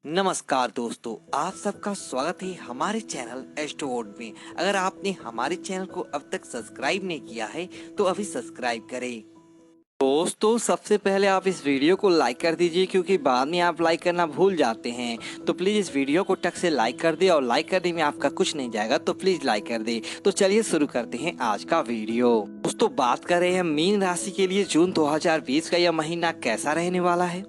नमस्कार दोस्तों, आप सबका स्वागत है हमारे चैनल एस्ट्रोवर्ड में। अगर आपने हमारे चैनल को अब तक सब्सक्राइब नहीं किया है तो अभी सब्सक्राइब करें। दोस्तों, सबसे पहले आप इस वीडियो को लाइक कर दीजिए, क्योंकि बाद में आप लाइक करना भूल जाते हैं। तो प्लीज़ इस वीडियो को टक से लाइक कर दे, और लाइक करने में आपका कुछ नहीं जाएगा, तो प्लीज़ लाइक कर दे। तो चलिए शुरू करते हैं आज का वीडियो। दोस्तों, बात कर रहे हैं मीन राशि के लिए जून 2020 का यह महीना कैसा रहने वाला है,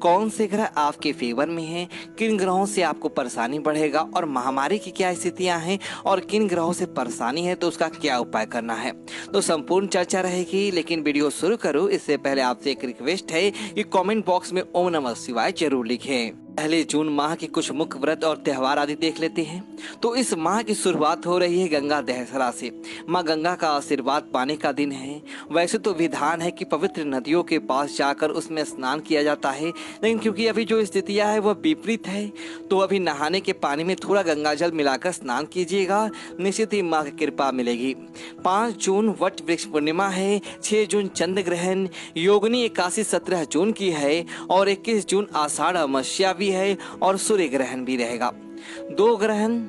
कौन से ग्रह आपके फेवर में हैं, किन ग्रहों से आपको परेशानी बढ़ेगा, और महामारी की क्या स्थितियां हैं, और किन ग्रहों से परेशानी है तो उसका क्या उपाय करना है। तो संपूर्ण चर्चा रहेगी, लेकिन वीडियो शुरू करूं इससे पहले आपसे एक रिक्वेस्ट है कि कमेंट बॉक्स में ओम नमः शिवाय जरूर लिखें। पहले जून माह के कुछ मुख्य व्रत और त्योहार आदि देख लेते हैं। तो इस माह की शुरुआत हो रही है गंगा दशहरा से। माँ गंगा का आशीर्वाद पाने का दिन है। वैसे तो विधान है कि पवित्र नदियों के पास जाकर उसमें स्नान किया जाता है, लेकिन क्योंकि अभी जो स्थितियां है वह विपरीत है, तो अभी नहाने के पानी में थोड़ा गंगा जल मिलाकर स्नान कीजिएगा, निश्चित ही माँ की कृपा मिलेगी। 5 जून वट वृक्ष पूर्णिमा है, 6 जून चंद्र ग्रहण, योगिनी एकादशी 17 जून की है, और 21 जून आषाढ़ अमावस्या भी है, और सूर्य ग्रहण भी रहेगा। 2 ग्रहण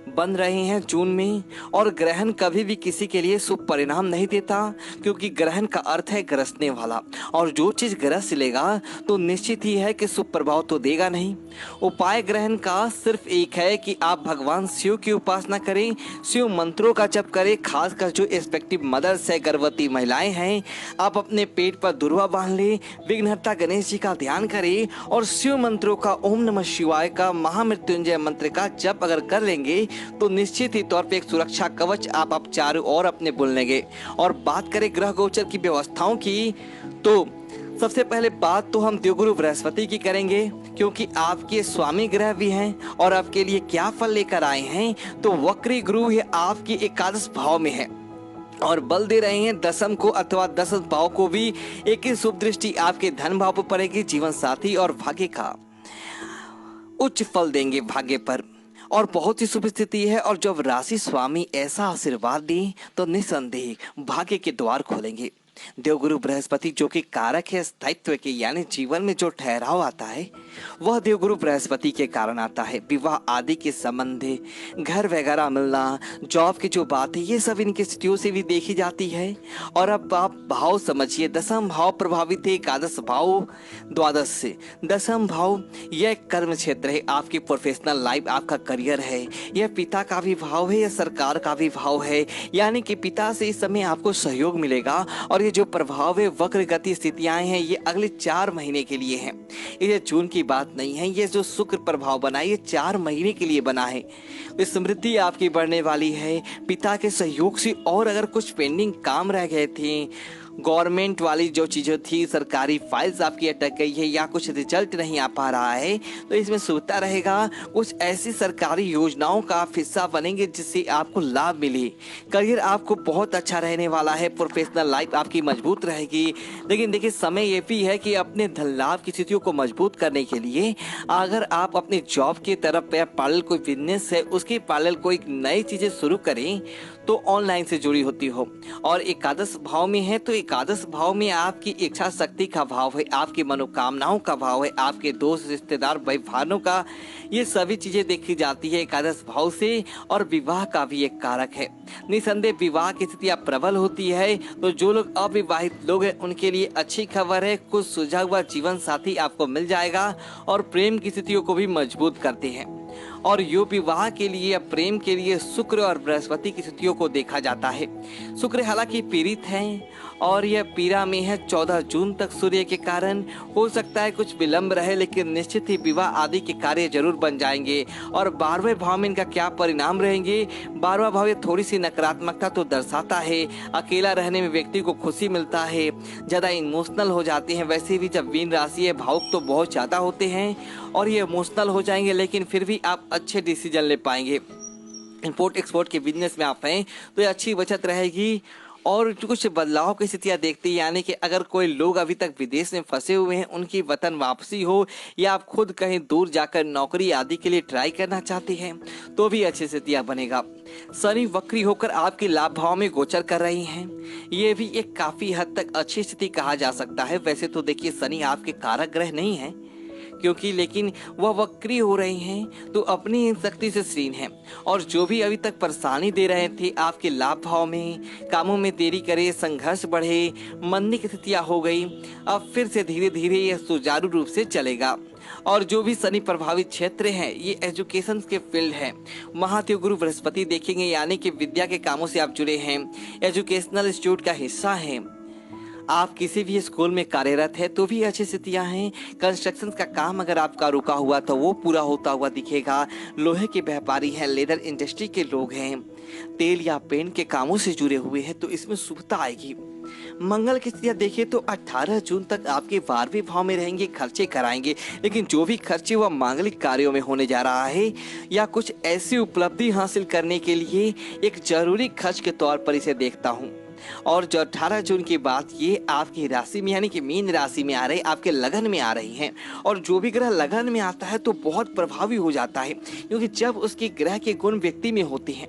बन रहे हैं जून में, और ग्रहण कभी भी किसी के लिए शुभ परिणाम नहीं देता, क्योंकि ग्रहण का अर्थ है ग्रसने वाला, और जो चीज ग्रस लेगा तो निश्चित ही है कि शुभ प्रभाव तो देगा नहीं। उपाय ग्रहण का सिर्फ एक है कि आप भगवान शिव की उपासना करें, शिव मंत्रों का जप करें। खासकर जो एक्सपेक्टिव मदर्स है, गर्भवती महिलाएं हैं, आप अपने पेट पर दुर्वा बांध लें, विघ्नहर्ता गणेश जी का ध्यान करें, और शिव मंत्रों का ओम नमः शिवाय का महामृत्युंजय मंत्र का जप अगर कर लेंगे तो निश्चित ही तौर पे एक सुरक्षा कवच आप चारों ओर अपने बुन लेंगे। और बात करें ग्रह गोचर की व्यवस्थाओं की, तो सबसे पहले बात तो हम देवगुरु बृहस्पति की करेंगे, क्योंकि आपके स्वामी ग्रह भी हैं और आपके लिए क्या फल लेकर आए हैं। तो वक्री गुरु ये आपके एकादश भाव में है और बल दे रहे हैं दसम को अथवा दसम भाव को भी। एक ही शुभ दृष्टि आपके धन भाव पर पड़ेगी, जीवन साथी और भाग्य का उच्च फल देंगे भाग्य पर, और बहुत ही शुभ स्थिति है। और जब राशि स्वामी ऐसा आशीर्वाद दें तो निसंदेह भाग्य के द्वार खोलेंगे। देवगुरु बृहस्पति जो कि कारक है स्थायित्व के, यानी जीवन में जो ठहराव आता है वह देवगुरु बृहस्पति के कारण आता है। विवाह आदि के संबंध, घर वगैरह मिलना, जॉब की जो बात है, ये सब इनकी स्थितियों से भी देखी जाती है। और अब आप भाव समझिए, दसम भाव प्रभावित है एकादश भाव द्वादश से। दसम भाव यह कर्म क्षेत्र है, आपकी प्रोफेशनल लाइफ, आपका करियर है। यह पिता का भी भाव है, यह सरकार का भी भाव है, यानी कि पिता से इस समय आपको सहयोग मिलेगा। और ये जो प्रभाव है, वक्र गति स्थितियां हैं, ये अगले 4 महीने के लिए हैं। ये जून की बात नहीं है। ये जो शुक्र प्रभाव बना है ये 4 महीने के लिए बना है। समृद्धि आपकी बढ़ने वाली है पिता के सहयोग से। और अगर कुछ पेंडिंग काम रह गए थे, गवर्नमेंट वाली जो चीज़ें थी, सरकारी फाइल्स आपकी अटक गई है, या कुछ रिजल्ट नहीं आ पा रहा है, तो इसमें सुविधा रहेगा। कुछ ऐसी सरकारी योजनाओं का आप हिस्सा बनेंगे जिससे आपको लाभ मिले। करियर आपको बहुत अच्छा रहने वाला है, प्रोफेशनल लाइफ आपकी मजबूत रहेगी। लेकिन देखिए, समय ये भी है कि अपने धन लाभ की स्थितियों को मजबूत करने के लिए अगर आप अपने जॉब की तरफ या पैरेलल कोई बिजनेस है उसकी पैरेलल कोई नई चीज़ें शुरू करें तो ऑनलाइन से जुड़ी होती हो। और एकादश भाव में है, तो एकादश भाव में आपकी इच्छा शक्ति का भाव है, आपकी मनोकामनाओं का भाव है, आपके दोस्त रिश्तेदार भाई बहनों का, ये सभी चीजें देखी जाती है एकादश भाव से। और विवाह का भी एक कारक है। निसंदेह विवाह की स्थितियां प्रबल होती है। तो जो लोग अविवाहित लोग हैं उनके लिए अच्छी खबर है, कुछ सुलझा हुआ जीवन साथी आपको मिल जाएगा, और प्रेम की स्थितियों को भी मजबूत करते हैं। और यो विवाह के लिए या प्रेम के लिए शुक्र और बृहस्पति की स्थितियों को देखा जाता है। शुक्र हालांकि पीड़ित है, और यह पीड़ा में है 14 जून तक सूर्य के कारण। हो सकता है कुछ विलंब रहे, लेकिन निश्चित ही विवाह आदि के कार्य जरूर बन जाएंगे। और 12वें भाव में इनका क्या परिणाम रहेंगे। 12वां भाव ये थोड़ी सी नकारात्मकता तो दर्शाता है। अकेला रहने में व्यक्ति को खुशी मिलता है, ज्यादा इमोशनल हो जाते हैं। वैसे भी जब मीन राशि है, भावुक तो बहुत ज्यादा होते हैं और ये इमोशनल हो जाएंगे, लेकिन फिर भी आप अच्छे डिसीजन ले पाएंगे। इंपोर्ट एक्सपोर्ट के बिजनेस में आप हैं तो ये अच्छी बचत रहेगी। और कुछ बदलाव की स्थितियां देखते हैं, यानी कि अगर कोई लोग अभी तक विदेश में फंसे हुए हैं उनकी वतन वापसी हो, या आप खुद कहीं दूर जाकर नौकरी आदि के लिए ट्राई करना चाहते हैं तो भी अच्छी स्थितियां बनेगा। शनि वक्री होकर आपके लाभ भाव में गोचर कर रही हैं, ये भी एक काफी हद तक अच्छी स्थिति कहा जा सकता है। वैसे तो देखिए, शनि आपके कारक ग्रह नहीं है, क्योंकि लेकिन वह वक्री हो रहे हैं तो अपनी इन शक्ति से श्रीन है। और जो भी अभी तक परेशानी दे रहे थे आपके लाभ भाव में, कामों में देरी करे, संघर्ष बढ़े, मंदी की स्थितियां हो गई, अब फिर से धीरे धीरे यह सुचारू रूप से चलेगा। और जो भी शनि प्रभावित क्षेत्र है, ये एजुकेशन के फील्ड है, वहाँ तो गुरु बृहस्पति देखेंगे, यानी कि विद्या के कामों से आप जुड़े हैं, एजुकेशनल इंस्टीट्यूट का हिस्सा हैं, आप किसी भी स्कूल में कार्यरत है तो भी अच्छी स्थितियां हैं। कंस्ट्रक्शन का काम अगर आपका रुका हुआ तो वो पूरा होता हुआ दिखेगा। लोहे के व्यापारी हैं, लेदर इंडस्ट्री के लोग हैं, तेल या पेंट के कामों से जुड़े हुए हैं तो इसमें शुभता आएगी। मंगल की स्थितियां देखिए तो 18 जून तक आपके 12वें भाव में रहेंगे, खर्चे कराएंगे, लेकिन जो भी खर्चे वह मांगलिक कार्यों में होने जा रहा है या कुछ ऐसी उपलब्धि हासिल करने के लिए एक जरूरी खर्च के तौर पर इसे देखता हूँ। और जो 18 जून की बात, ये आपकी राशि में यानी कि मीन राशि में आ रही, आपके लगन में आ रही हैं। और जो भी ग्रह लगन में आता है तो बहुत प्रभावी हो जाता है, क्योंकि जब उसके ग्रह के गुण व्यक्ति में होते हैं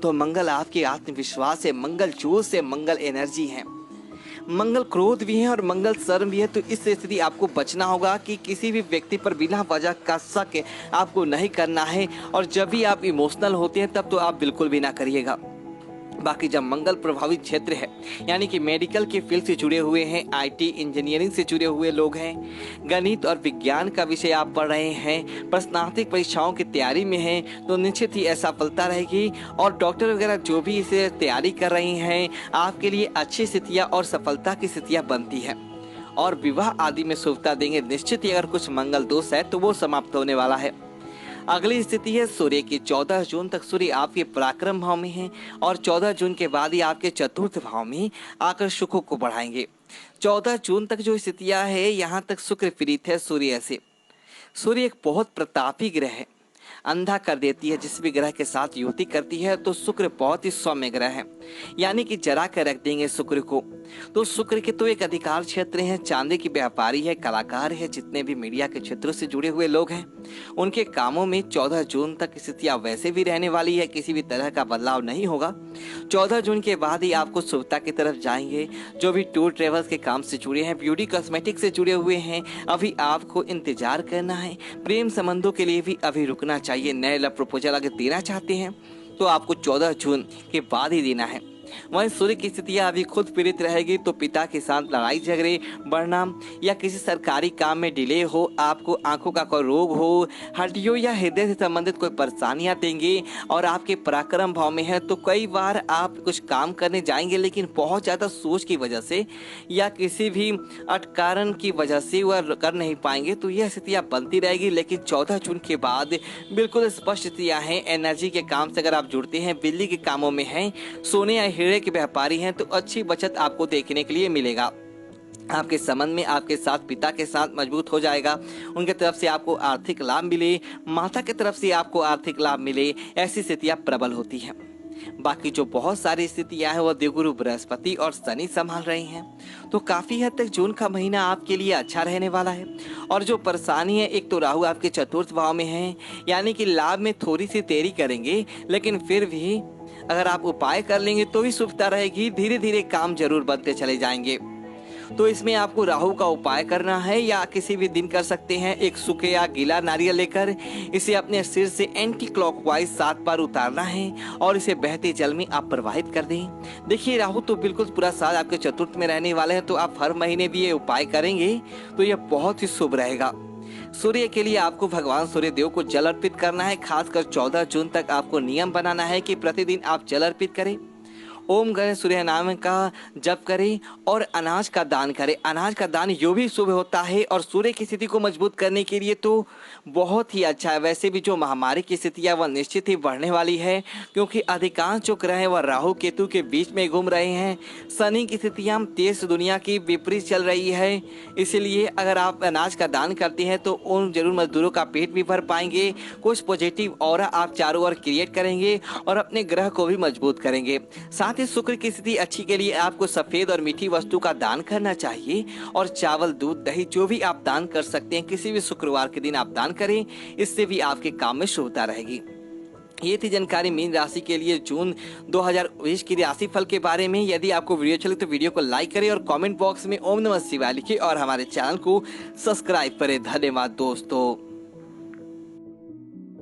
तो मंगल आपके आत्मविश्वास है, मंगल जोश है, मंगल एनर्जी है, मंगल क्रोध भी है और मंगल शर्म भी है। तो इस स्थिति आपको बचना होगा कि किसी भी व्यक्ति पर बिना वजह का शक आपको नहीं करना है। और जब भी आप इमोशनल होते हैं तब तो आप बिल्कुल भी ना करिएगा। बाकी जब मंगल प्रभावित क्षेत्र है, यानी कि मेडिकल के फील्ड से जुड़े हुए हैं, आईटी इंजीनियरिंग से जुड़े हुए लोग हैं, गणित और विज्ञान का विषय आप पढ़ रहे हैं, प्रश्नार्थिक परीक्षाओं की तैयारी में हैं, तो निश्चित ही असफलता रहेगी। और डॉक्टर वगैरह जो भी इसे तैयारी कर रही हैं, आपके लिए अच्छी स्थितियाँ और सफलता की स्थितियाँ बनती हैं। और विवाह आदि में शुभता देंगे। निश्चित ही अगर कुछ मंगल दोष है तो वो समाप्त होने वाला है। अगली स्थिति है सूर्य की। 14 जून तक सूर्य आपके पराक्रम भाव में है और 14 जून के बाद ही आपके चतुर्थ भाव में आकर सुखों को बढ़ाएंगे। 14 जून तक जो स्थितियां है, यहाँ तक शुक्र प्रीत है सूर्य से। सूर्य एक बहुत प्रतापी ग्रह है, अंधा कर देती है जिस भी ग्रह के साथ युति करती है। तो शुक्र बहुत ही सौम्य ग्रह है, यानी कि जरा कर रख देंगे शुक्र को। तो शुक्र के तो एक अधिकार क्षेत्र हैं, चांदी की व्यापारी है, कलाकार है, जितने भी मीडिया के क्षेत्रों से जुड़े हुए लोग हैं उनके कामों में 14 जून तक स्थितियां वैसे भी रहने वाली है, किसी भी तरह का बदलाव नहीं होगा। 14 जून के बाद ही आपको शुभता की तरफ जाएंगे। जो भी टूर ट्रेवल्स के काम से जुड़े हैं, ब्यूटी कॉस्मेटिक से जुड़े हुए हैं, अभी आपको इंतजार करना है। प्रेम संबंधों के लिए भी अभी रुकना चाहिए। नए लव प्रपोजल अगर देना चाहते हैं तो आपको 14 जून के बाद ही देना है। वहीं सूर्य की स्थितियां अभी खुद पीड़ित रहेगी, तो पिता के साथ लड़ाई झगड़े बढ़ना या किसी सरकारी काम में डिले हो, आपको आंखों का कोई रोग हो, हड्डियों या हृदय से संबंधित कोई परेशानियां देंगे। और आपके पराक्रम भाव में है तो कई बार आप कुछ काम करने जाएंगे, लेकिन बहुत ज़्यादा सोच की वजह से या किसी भी अटकारण की वजह से वह कर नहीं पाएंगे। तो यह स्थितियाँ बनती रहेगी, लेकिन 14 जून के बाद बिल्कुल स्पष्ट स्थितियाँ हैं। एनर्जी के काम से अगर आप जुड़ते हैं, बिजली के कामों में हैं, सोने या हीरे के व्यापारी हैं, तो अच्छी बचत आपको देखने के लिए मिलेगा। आपके संबंध में आपके साथ पिता के साथ मजबूत हो जाएगा। उनके तरफ से आपको आर्थिक लाभ मिले, माता की तरफ से आपको आर्थिक लाभ मिले, ऐसी स्थितियां प्रबल होती हैं। बाकी जो बहुत सारी स्थितियां हैं वह देवगुरु बृहस्पति और शनि संभाल रहे हैं। तो काफी हद तक जून का महीना आपके लिए अच्छा रहने वाला है। और जो परेशानी है, एक तो राहु आपके चतुर्थ भाव में है, यानी कि लाभ में थोड़ी सी देरी करेंगे, लेकिन फिर भी अगर आप उपाय कर लेंगे तो भी शुभता रहेगी। धीरे धीरे काम जरूर बनते चले जाएंगे। तो इसमें आपको राहु का उपाय करना है, या किसी भी दिन कर सकते हैं। एक सूखे या गीला नारियल लेकर इसे अपने सिर से एंटी क्लॉकवाइज 7 बार उतारना है और इसे बहते जल में आप प्रवाहित कर दें। देखिए, राहु तो बिल्कुल पूरा साल आपके चतुर्थ में रहने वाले हैं, तो आप हर महीने भी ये उपाय करेंगे तो यह बहुत ही शुभ रहेगा। सूर्य के लिए आपको भगवान सूर्य देव को जल अर्पित करना है। खासकर 14 जून तक आपको नियम बनाना है कि प्रतिदिन आप जल अर्पित करें, ओम गणेश सूर्य नाम का जप करें और अनाज का दान करें। अनाज का दान यो भी शुभ होता है और सूर्य की स्थिति को मजबूत करने के लिए तो बहुत ही अच्छा है। वैसे भी जो महामारी की स्थिति है वह निश्चित ही बढ़ने वाली है, क्योंकि अधिकांश जो ग्रह है वह राहु केतु के बीच में घूम रहे हैं। शनि की स्थितियाँ देश दुनिया की विपरीत चल रही है, इसलिए अगर आप अनाज का दान करते हैं तो उन जरूर मजदूरों का पेट भी भर पाएंगे। कुछ पॉजिटिव ऑरा आप चारों ओर क्रिएट करेंगे और अपने ग्रह को भी मजबूत करेंगे। साथ ही शुक्र की स्थिति अच्छी के लिए आपको सफेद और मीठी वस्तु का दान करना चाहिए और चावल, दूध, दही जो भी आप दान कर सकते हैं किसी भी शुक्रवार के दिन आप दान करें, इससे भी आपके काम में शुभता रहेगी। ये थी जानकारी मीन राशि के लिए जून 2020 की राशि फल के बारे में। यदि आपको वीडियो चले तो वीडियो को लाइक करें और कमेंट बॉक्स में ओम नमः शिवाय लिखें और हमारे चैनल को सब्सक्राइब करें। धन्यवाद दोस्तों।